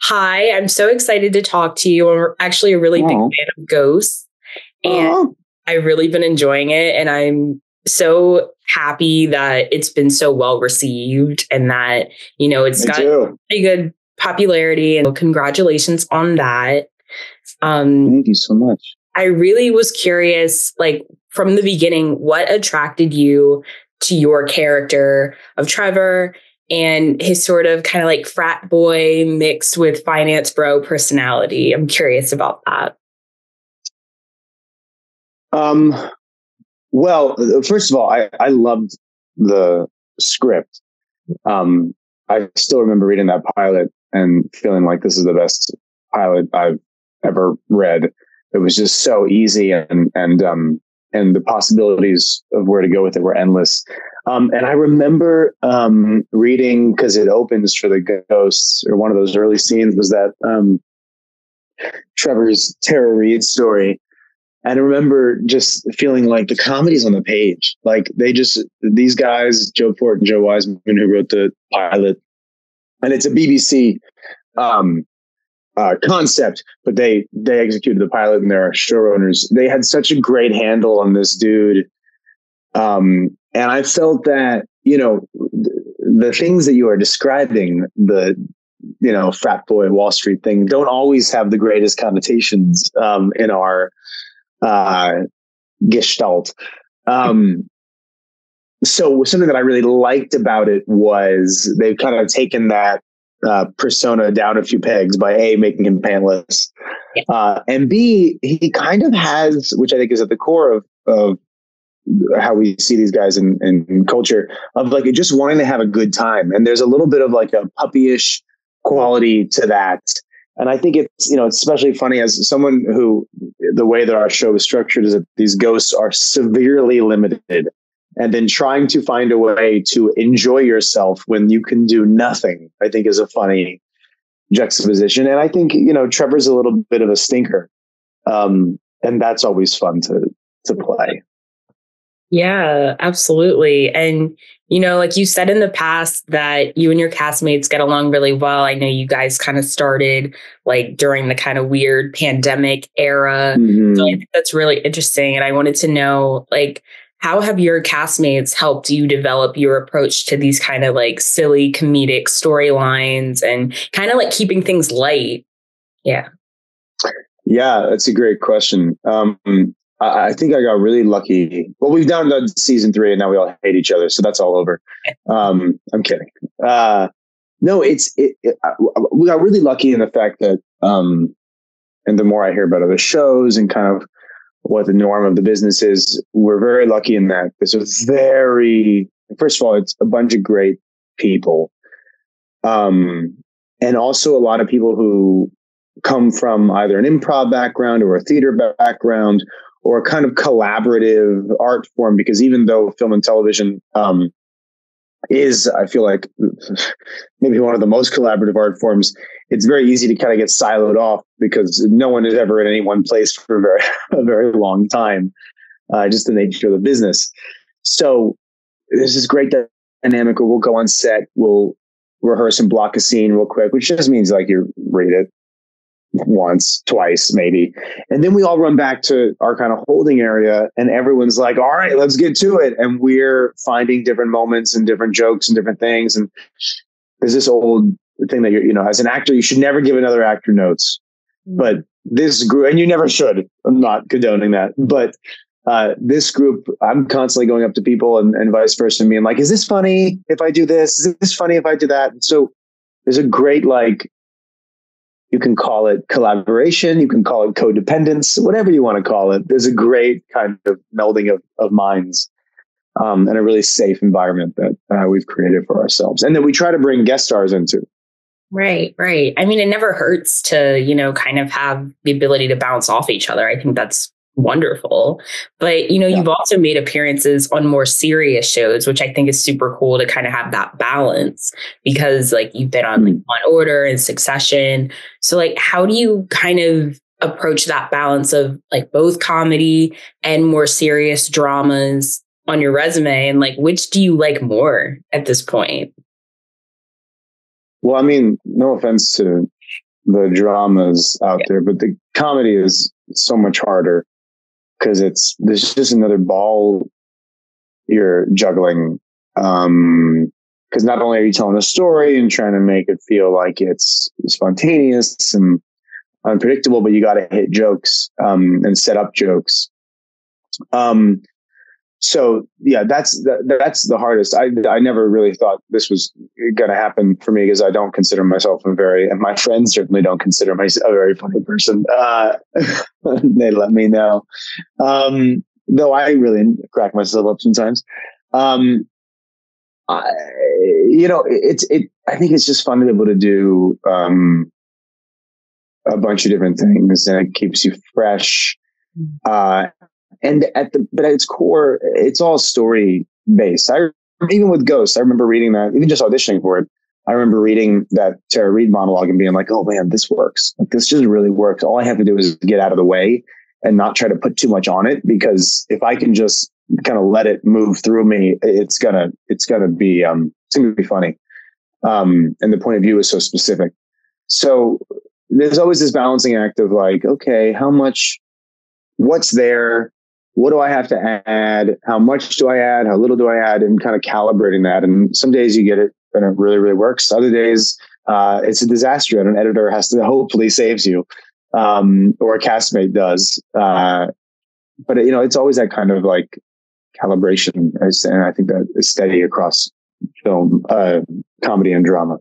Hi, I'm so excited to talk to you. I'm actually a really big fan of Ghosts, and I've really been enjoying it. And I'm so happy that it's been so well received and that, it's got pretty good popularity. And congratulations on that. Thank you so much. I really was curious, like from the beginning, what attracted you to your character of Trevor and his sort of kind of like frat boy mixed with finance bro personality? I'm curious about that. Well, first of all, I loved the script. I still remember reading that pilot and feeling like this is the best pilot I've ever read. It was just so easy, and the possibilities of where to go with it were endless. And I remember reading, because it opens for the ghosts, or one of those early scenes was that Trevor's Tara Reid story. And I remember just feeling like the comedy's on the page. Like these guys, Joe Fort and Joe Wiseman, who wrote the pilot, and it's a BBC concept, but they executed the pilot, and they're showrunners. They had such a great handle on this dude. And I felt that, the things that you are describing, the, frat boy Wall Street thing, don't always have the greatest connotations in our gestalt. So something that I really liked about it was they've kind of taken that persona down a few pegs by A, making him pantless, and B, he kind of has, which I think is at the core of how we see these guys in culture, of like just wanting to have a good time. And there's a little bit of like a puppyish quality to that. And I think it's, it's especially funny as someone who, the way that our show is structured is that these ghosts are severely limited, and then trying to find a way to enjoy yourself when you can do nothing, I think is a funny juxtaposition. And I think, Trevor's a little bit of a stinker. And that's always fun to play. Yeah, absolutely. And, like you said in the past that you and your castmates get along really well. I know you guys kind of started like during the kind of weird pandemic era. Mm-hmm. So I think that's really interesting. And I wanted to know, like, how have your castmates helped you develop your approach to these kind of like silly comedic storylines and kind of like keeping things light? Yeah. Yeah, that's a great question. I think I got really lucky. Well, we've now done season 3 and now we all hate each other. So that's all over. I'm kidding. No, we got really lucky in the fact that, and the more I hear about other shows and kind of what the norm of the business is, we're very lucky in that this is first of all, it's a bunch of great people. And also a lot of people who come from either an improv background or a theater background, or a kind of collaborative art form, because even though film and television is, I feel like, maybe one of the most collaborative art forms, it's very easy to kind of get siloed off because no one is ever in any one place for a very long time, just the nature of the business. So there's this great dynamic where we'll go on set, we'll rehearse and block a scene real quick, which just means like you read it once, twice, maybe. And then we all run back to our kind of holding area and everyone's like, all right, let's get to it. And we're finding different moments and different jokes and different things. And there's this old thing that as an actor, you should never give another actor notes, but this group, and you never should, I'm not condoning that, but this group, I'm constantly going up to people and vice versa, and being like, is this funny if I do this? Is this funny if I do that? So there's a great, like, you can call it collaboration, you can call it codependence, whatever you want to call it. There's a great kind of melding of minds, and a really safe environment that we've created for ourselves, and that we try to bring guest stars into. Right. I mean, it never hurts to, kind of have the ability to bounce off each other. I think that's wonderful. But, you've also made appearances on more serious shows, which I think is super cool to kind of have that balance, because like you've been on like Law and Order and Succession. So like, how do you kind of approach that balance of like both comedy and more serious dramas on your resume? And like, which do you like more at this point? Well, I mean, no offense to the dramas out there, but the comedy is so much harder because there's just another ball you're juggling. Because not only are you telling a story and trying to make it feel like it's spontaneous and unpredictable, but you got to hit jokes and set up jokes. So yeah, that's the hardest. I never really thought this was going to happen for me because I don't consider myself and my friends certainly don't consider myself a very funny person. They let me know. Though I really crack myself up sometimes. I think it's just fun to be able to do, a bunch of different things, and it keeps you fresh. And at its core, it's all story based. Even with Ghosts, I remember reading that, even just auditioning for it. I remember reading that Tara Reid monologue and being like, oh man, this works. Like, this just really works. All I have to do is get out of the way and not try to put too much on it, because if I can just kind of let it move through me, it's gonna be funny. And the point of view is so specific. So there's always this balancing act of like, okay, what's there? What do I have to add? How much do I add? How little do I add? And kind of calibrating that. And some days you get it and it really, really works. Other days, it's a disaster and an editor has to hopefully saves you, or a castmate does. But it's always that kind of like calibration. And I think that is steady across film, comedy and drama.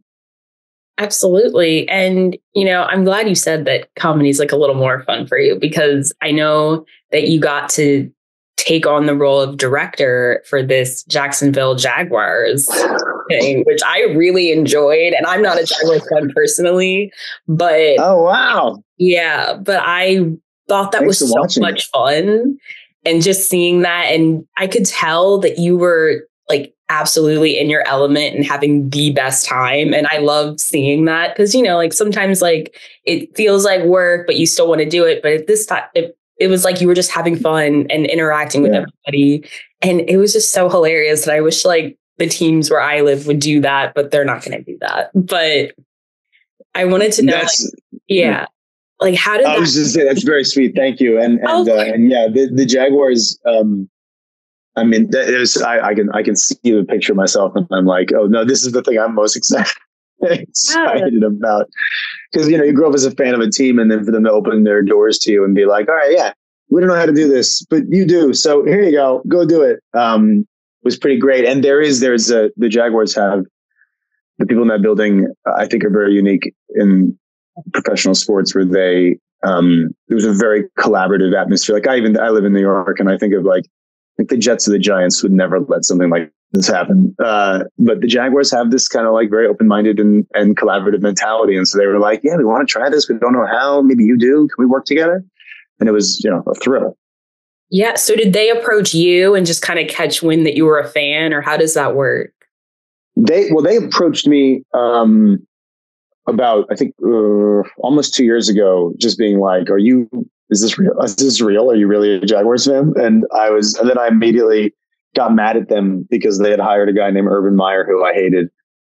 Absolutely. And, I'm glad you said that comedy is like a little more fun for you, because I know that you got to take on the role of director for this Jacksonville Jaguars thing, which I really enjoyed. And I'm not a Jaguars fan personally, but oh, wow. Yeah, but I thought that was so much fun. And just seeing that, and I could tell that you were like absolutely in your element and having the best time. And I loved seeing that because, like sometimes like it feels like work, but you still want to do it. But at this time, it was like you were just having fun and interacting with everybody. And it was just so hilarious that I wish like the teams where I live would do that, but they're not going to do that. But I wanted to know, like how did I was just saying, that's very sweet. Thank you. And yeah, the Jaguars, I mean, I can see the picture of myself, and I'm like, oh no, this is the thing I'm most excited about, because you grow up as a fan of a team, and then for them to open their doors to you and be like, all right, yeah, we don't know how to do this, but you do, so here you go do it. Was pretty great. And the Jaguars have, the people in that building, I think, are very unique in professional sports, where there was a very collaborative atmosphere. Like I live in New York, and I think of like the Jets or the Giants would never let something like this happen. But the Jaguars have this kind of like very open-minded and collaborative mentality. And so they were like, yeah, we want to try this. We don't know how. Maybe you do. Can we work together? And it was, a thrill. Yeah. So did they approach you and just kind of catch wind that you were a fan, or how does that work? They approached me about, I think, almost 2 years ago, just being like, is this real? Is this real? Are you really a Jaguars fan? And then I immediately got mad at them because they had hired a guy named Urban Meyer who I hated.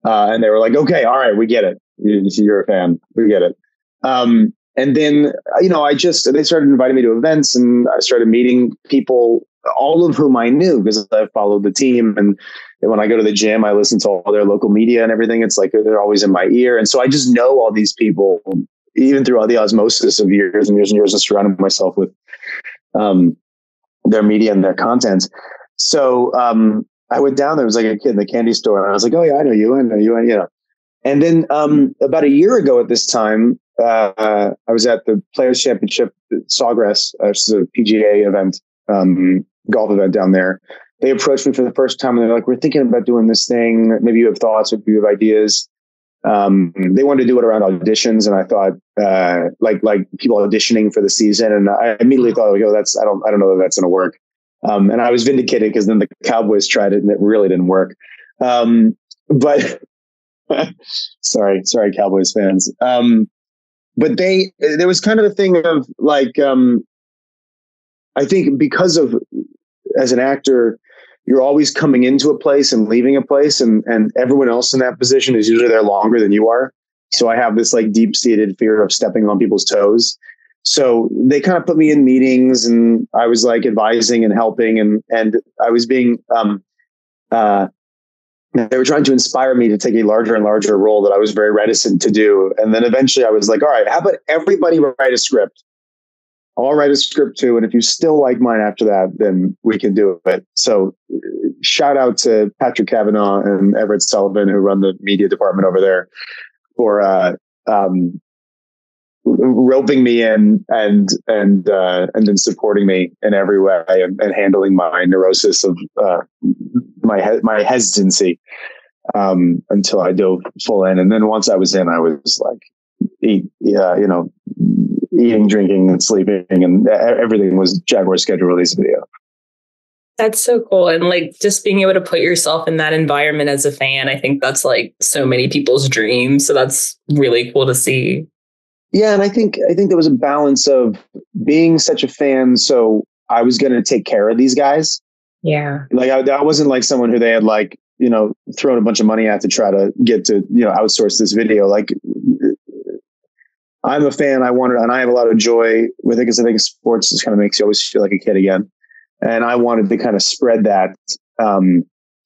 And they were like, okay, all right, we get it. You're a fan. We get it. And then, they started inviting me to events, and I started meeting people, all of whom I knew because I followed the team. And when I go to the gym, I listen to all their local media and everything. It's like they're always in my ear. And so I just know all these people, even through all the osmosis of years and years and years of surrounding myself with their media and their content. So I went down there. It was like a kid in the candy store. And I was like, oh, yeah, I know you. And then about a year ago at this time, I was at the Players Championship Sawgrass, which is a PGA event, golf event down there. They approached me for the first time, and they're like, we're thinking about doing this thing. Maybe you have thoughts, maybe you have ideas. They wanted to do it around auditions, and I thought, like people auditioning for the season. And I immediately thought, like, oh, I don't know that that's going to work. And I was vindicated because then the Cowboys tried it and it really didn't work. But sorry, Cowboys fans. But there was kind of a thing of like, I think because of, as an actor, you're always coming into a place and leaving a place, and everyone else in that position is usually there longer than you are. So I have this like deep seated fear of stepping on people's toes. So they kind of put me in meetings, and I was like advising and helping, and I was being, they were trying to inspire me to take a larger and larger role that I was very reticent to do. And then eventually I was like, all right, how about everybody write a script? I'll write a script too. And if you still like mine after that, then we can do it. So shout out to Patrick Kavanaugh and Everett Sullivan, who run the media department over there, for roping me in and then supporting me in every way, and handling my neurosis of my hesitancy until I dove full in. And then once I was in, I was like, eating, drinking, and sleeping, and everything was Jaguar schedule release video. That's so cool. And like just being able to put yourself in that environment as a fan, I think that's like so many people's dreams. So that's really cool to see. Yeah. And I think there was a balance of being such a fan. So I was going to take care of these guys. Yeah. Like I wasn't like someone who they had like, thrown a bunch of money at to try to get to, outsource this video. Like I'm a fan. And I have a lot of joy with it because I think sports just kind of makes you always feel like a kid again. And I wanted to kind of spread that.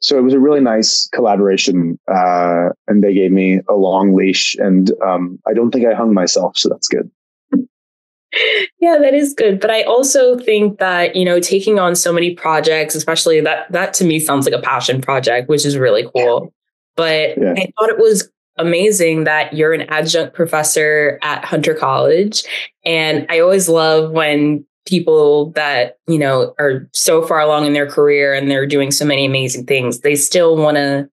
So it was a really nice collaboration. And they gave me a long leash, and I don't think I hung myself. So that's good. Yeah, that is good. But I also think that, taking on so many projects, especially that to me sounds like a passion project, which is really cool. But yeah. I thought it was amazing that you're an adjunct professor at Hunter College. And I always love when people that, are so far along in their career and they're doing so many amazing things, they still want to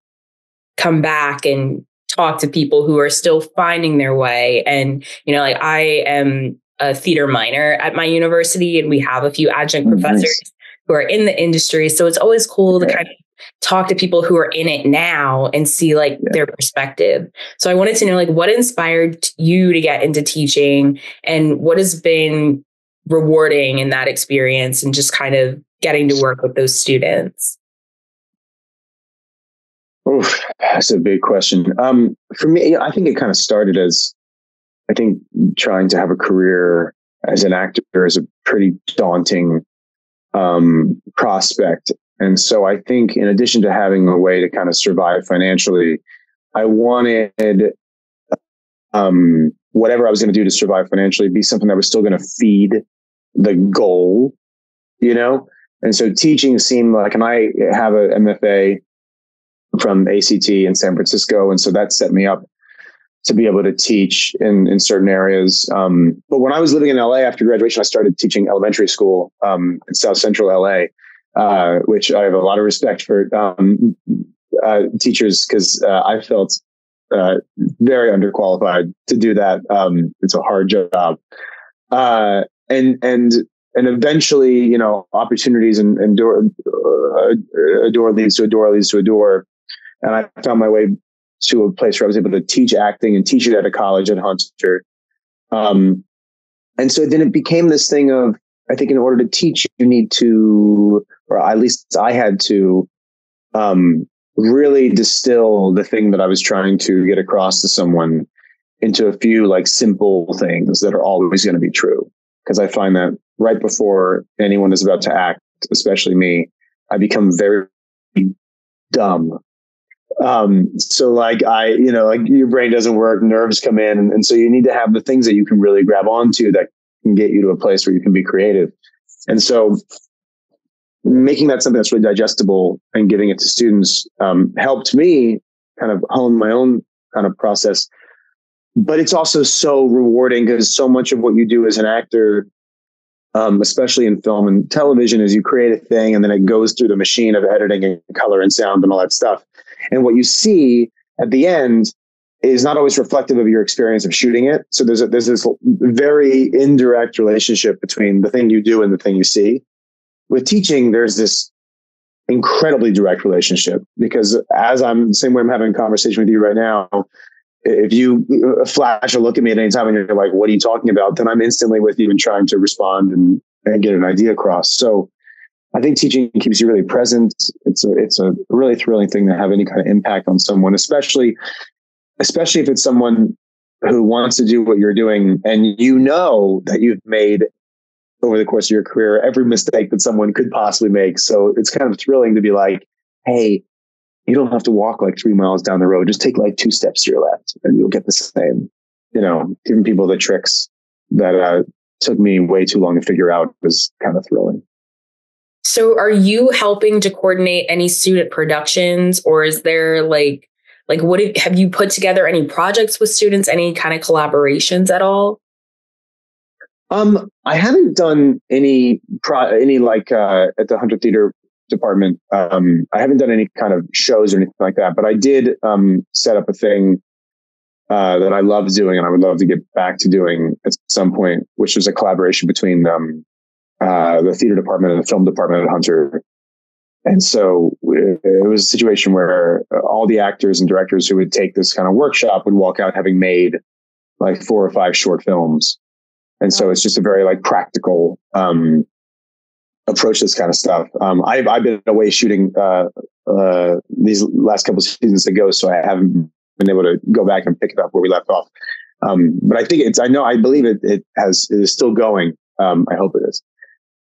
come back and talk to people who are still finding their way. And, like I am a theater minor at my university, and we have a few adjunct professors who are in the industry. So it's always cool to kind of talk to people who are in it now and see like their perspective. So I wanted to know, like, what inspired you to get into teaching, and what has been rewarding in that experience, and just kind of getting to work with those students? Oof, that's a big question. For me, I think it kind of started as, I think trying to have a career as an actor is a pretty daunting prospect. And so I think in addition to having a way to kind of survive financially, I wanted whatever I was going to do to survive financially be something that was still going to feed the goal, And so teaching seemed like, and I have a MFA from ACT in San Francisco. And so that set me up to be able to teach in certain areas. But when I was living in LA after graduation, I started teaching elementary school in South Central LA, which I have a lot of respect for teachers, because I felt very underqualified to do that. It's a hard job. And eventually, opportunities and door, a door leads to a door leads to a door. And I found my way to a place where I was able to teach acting and teach it at a college at Hunter. And so then it became this thing of, I think in order to teach, you need to, or at least I had to, really distill the thing that I was trying to get across to someone into a few like simple things that are always going to be true. Because I find that right before anyone is about to act, especially me, I become very dumb. So like like your brain doesn't work, nerves come in. And so you need to have the things that you can really grab onto that can get you to a place where you can be creative. And so making that something that's really digestible and giving it to students, helped me kind of hone my own kind of process. But it's also so rewarding because so much of what you do as an actor, especially in film and television, is you create a thing and then it goes through the machine of editing and color and sound and all that stuff. And what you see at the end is not always reflective of your experience of shooting it. So there's this very indirect relationship between the thing you do and the thing you see. With teaching, there's this incredibly direct relationship, because as I'm the same way I'm having a conversation with you right now, if you flash a look at me at any time and you're like, what are you talking about? Then I'm instantly with you and trying to respond and get an idea across. So I think teaching keeps you really present. It's a really thrilling thing to have any kind of impact on someone, especially if it's someone who wants to do what you're doing, and you know that you've made over the course of your career every mistake that someone could possibly make. So it's kind of thrilling to be like, hey, you don't have to walk like 3 miles down the road. Just take like 2 steps to your left and you'll get the same. Giving people the tricks that took me way too long to figure out was kind of thrilling. So are you helping to coordinate any student productions, or is there have you put together any projects with students, any kind of collaborations at all? I haven't done any at the Hunter Theater department. I haven't done any kind of shows or anything like that, but I did set up a thing that I love doing, and I would love to get back to doing at some point, which was a collaboration between the theater department and the film department at Hunter. And so it was a situation where all the actors and directors who would take this kind of workshop would walk out having made like 4 or 5 short films. And so it's just a very practical approach to this kind of stuff. I've been away shooting these last couple of seasons ago, so I haven't been able to go back and pick it up where we left off. But I think I believe it is still going. I hope it is.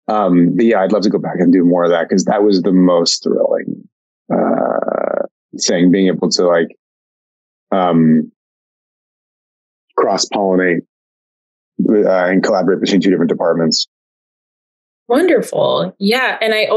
But yeah, I'd love to go back and do more of that, because that was the most thrilling thing, being able to cross-pollinate and collaborate between 2 different departments. Wonderful. Yeah. And I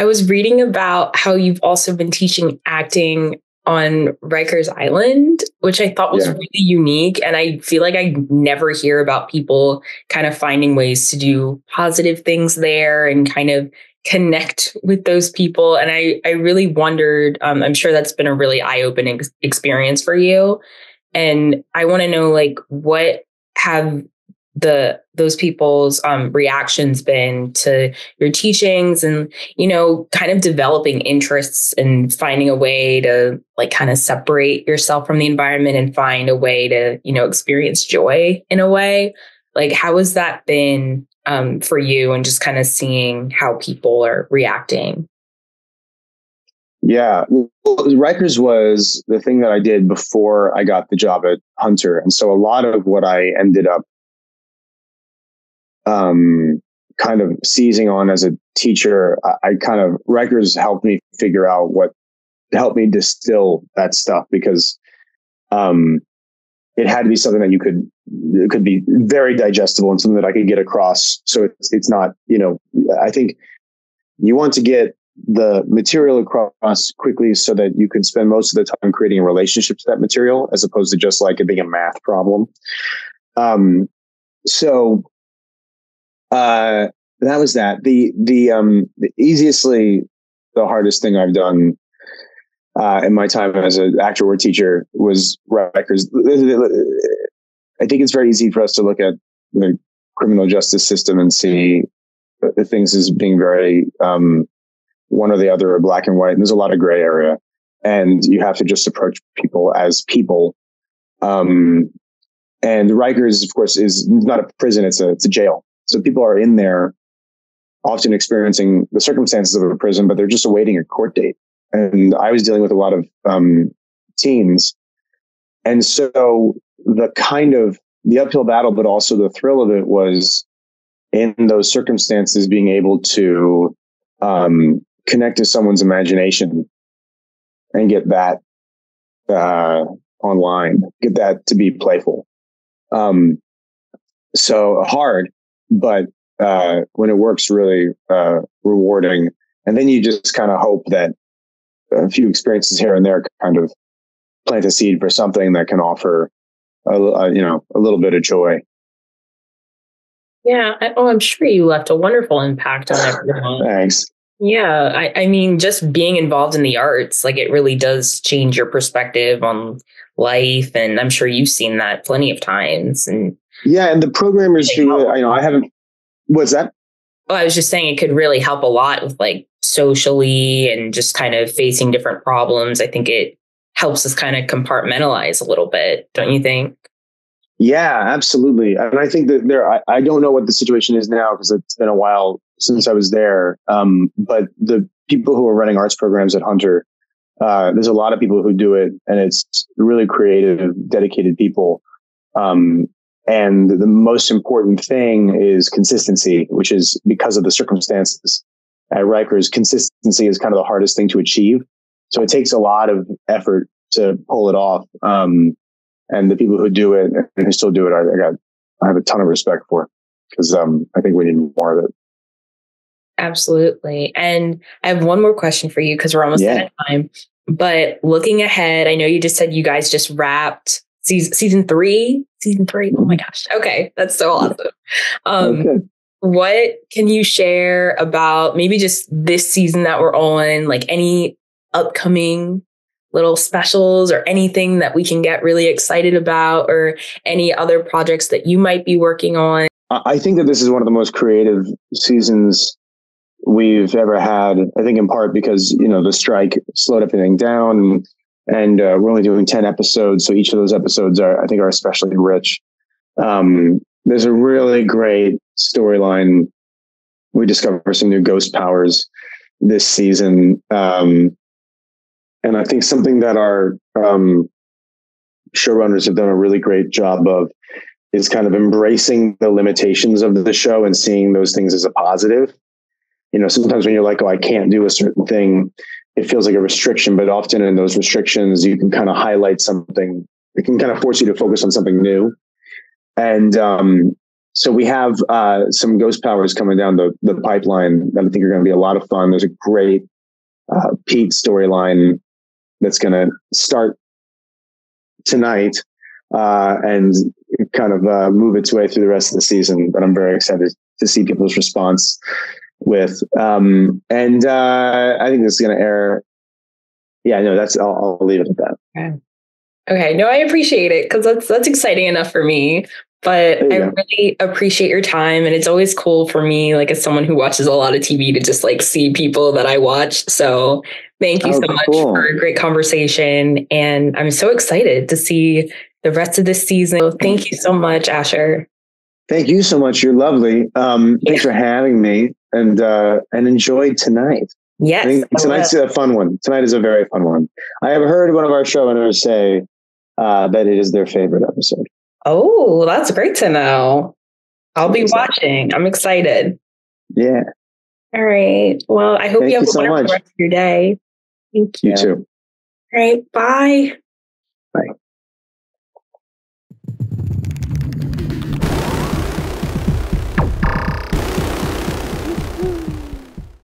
was reading about how you've also been teaching acting on Rikers Island, which I thought was really unique. And I feel like I never hear about people kind of finding ways to do positive things there and kind of connect with those people. And I really wondered, I'm sure that's been a really eye-opening experience for you. And I want to know, what have those people's reactions been to your teachings, and kind of developing interests and finding a way to kind of separate yourself from the environment and find a way to experience joy in a way. How has that been for you, and just kind of seeing how people are reacting? Yeah, well, Rikers was the thing that I did before I got the job at Hunter, and so a lot of what I ended up kind of seizing on as a teacher, Rikers helped me figure out helped me distill that stuff, because it had to be something that it could be very digestible and something that I could get across. So it's not, I think you want to get the material across quickly so that you can spend most of the time creating a relationship to that material, as opposed to just it being a math problem. That was that. The easiestly the hardest thing I've done in my time as an actor or teacher was Rikers. I think it's very easy for us to look at the criminal justice system and see the things as being very one or the other, or black and white. And there's a lot of gray area, and you have to just approach people as people. And Rikers, of course, is not a prison; it's a jail. So people are in there often experiencing the circumstances of a prison, but they're just awaiting a court date. And I was dealing with a lot of teens. And so the uphill battle, but also the thrill of it, was in those circumstances being able to connect to someone's imagination and get that online, get that to be playful. So hard, but when it works, really rewarding. And then you just kind of hope that a few experiences here and there kind of plant a seed for something that can offer a little bit of joy. Yeah. I'm sure you left a wonderful impact on everyone. Thanks. Yeah. I mean, just being involved in the arts, it really does change your perspective on life. And I'm sure you've seen that plenty of times. And yeah. And the programmers who, I haven't, what's that? Well, I was just saying it could really help a lot with socially and just kind of facing different problems. I think it helps us kind of compartmentalize a little bit. Don't you think? Yeah, absolutely. And I think that I don't know what the situation is now, because it's been a while since I was there. But the people who are running arts programs at Hunter There's a lot of people who do it, and it's really creative, dedicated people. And the most important thing is consistency, which is because of the circumstances at Rikers. Consistency is kind of the hardest thing to achieve. So it takes a lot of effort to pull it off. And the people who do it and who still do it, I have a ton of respect for, because I think we need more of it. Absolutely. And I have one more question for you, because we're almost out of time. But looking ahead, I know you just said you guys just wrapped season three. Oh my gosh. Okay. That's so awesome. Okay. What can you share about maybe just this season that we're on, like any upcoming little specials or anything that we can get really excited about, or any other projects that you might be working on? I think that this is one of the most creative seasons we've ever had. I think in part because, the strike slowed everything down, and we're only doing 10 episodes. So each of those episodes are especially rich. There's a really great storyline. We discover some new ghost powers this season. And I think something that our showrunners have done a really great job of is kind of embracing the limitations of the show and seeing those things as a positive. Sometimes when you're like, oh, I can't do a certain thing, it feels like a restriction, but often in those restrictions, you can kind of highlight something. It can kind of force you to focus on something new. And so we have some ghost powers coming down the pipeline that I think are going to be a lot of fun. There's a great Pete storyline that's going to start tonight and kind of move its way through the rest of the season. But I'm very excited to see people's response with. And I think this is going to air. Yeah, no, I'll leave it at that. Okay. No, I appreciate it, because that's exciting enough for me. But I really appreciate your time. And it's always cool for me, like as someone who watches a lot of TV, to just like see people that I watch. So thank you so much for a great conversation. And I'm so excited to see the rest of this season. So thank you so much, Asher. Thank you so much. You're lovely. Thanks for having me, and enjoy tonight. Yes. I think tonight's a fun one. Tonight is a very fun one. I have heard one of our showrunners say that it is their favorite episode. Oh, that's great to know. I'll be watching. I'm excited. Yeah. All right. Well, I hope you have a wonderful rest of your day. Thank you. You too. All right. Bye. Bye.